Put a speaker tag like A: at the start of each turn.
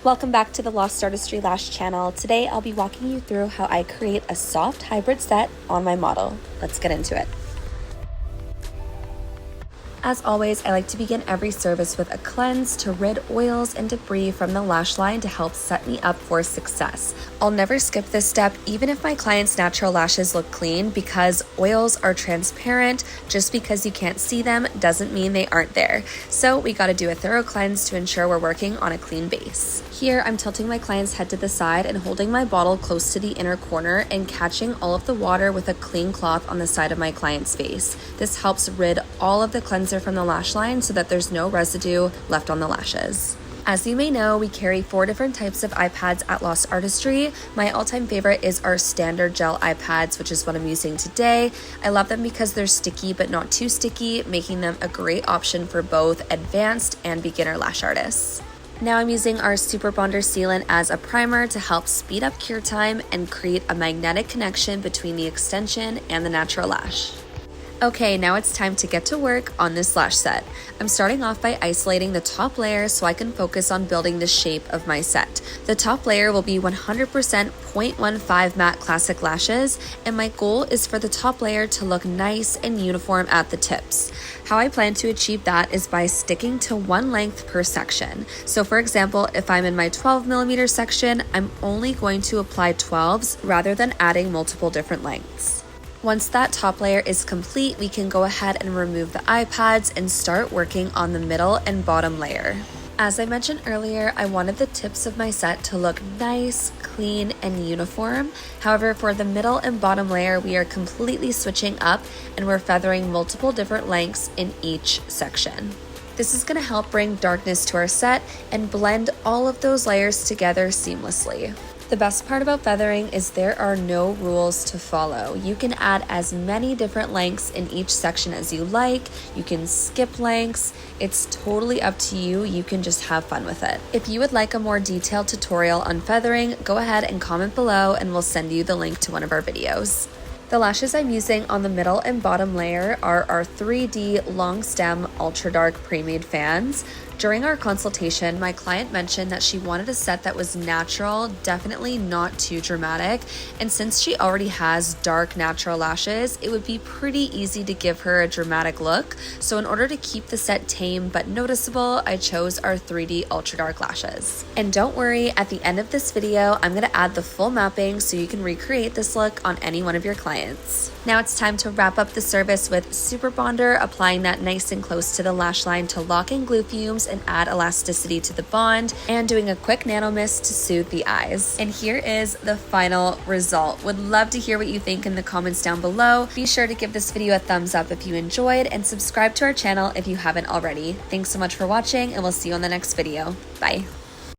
A: Welcome back to the Lost Artistry Lash channel. Today I'll be walking you through how I create a soft hybrid set on my model. Let's get into it. As always, I like to begin every service with a cleanse to rid oils and debris from the lash line to help set me up for success. I'll never skip this step even if my client's natural lashes look clean, because oils are transparent. Just because you can't see them doesn't mean they aren't there. So we gotta do a thorough cleanse to ensure we're working on a clean base. Here, I'm tilting my client's head to the side and holding my bottle close to the inner corner and catching all of the water with a clean cloth on the side of my client's face. This helps rid all of the cleanser from the lash line so that there's no residue left on the lashes. As you may know, we carry 4 different types of eye pads at Lost Artistry. My all-time favorite is our standard gel eye pads, which is what I'm using today. I love them because they're sticky but not too sticky, making them a great option for both advanced and beginner lash artists. Now I'm using our Superbonder sealant as a primer to help speed up cure time and create a magnetic connection between the extension and the natural lash. Okay, now it's time to get to work on this lash set. I'm starting off by isolating the top layer so I can focus on building the shape of my set. The top layer will be 100% 0.15 matte classic lashes, and my goal is for the top layer to look nice and uniform at the tips. How I plan to achieve that is by sticking to one length per section. So for example, if I'm in my 12mm section, I'm only going to apply 12s rather than adding multiple different lengths. Once that top layer is complete, we can go ahead and remove the eye pads and start working on the middle and bottom layer. As I mentioned earlier, I wanted the tips of my set to look nice, clean, and uniform. However, for the middle and bottom layer, we are completely switching up and we're feathering multiple different lengths in each section. This is going to help bring darkness to our set and blend all of those layers together seamlessly. The best part about feathering is there are no rules to follow. You can add as many different lengths in each section as you like. You can skip lengths. It's totally up to you. You can just have fun with it. If you would like a more detailed tutorial on feathering, go ahead and comment below and we'll send you the link to one of our videos. The lashes I'm using on the middle and bottom layer are our 3D long stem ultra dark pre-made fans. During our consultation, my client mentioned that she wanted a set that was natural, definitely not too dramatic, and since she already has dark natural lashes, it would be pretty easy to give her a dramatic look. So in order to keep the set tame but noticeable, I chose our 3D ultra dark lashes. And don't worry, at the end of this video, I'm going to add the full mapping so you can recreate this look on any one of your clients. Now it's time to wrap up the service with Superbonder, applying that nice and close to the lash line to lock in glue fumes and add elasticity to the bond, and doing a quick nano mist to soothe the eyes. And here is the final result. Would love to hear what you think in the comments down below. Be sure to give this video a thumbs up if you enjoyed and subscribe to our channel if you haven't already. Thanks so much for watching and we'll see you on the next video. Bye.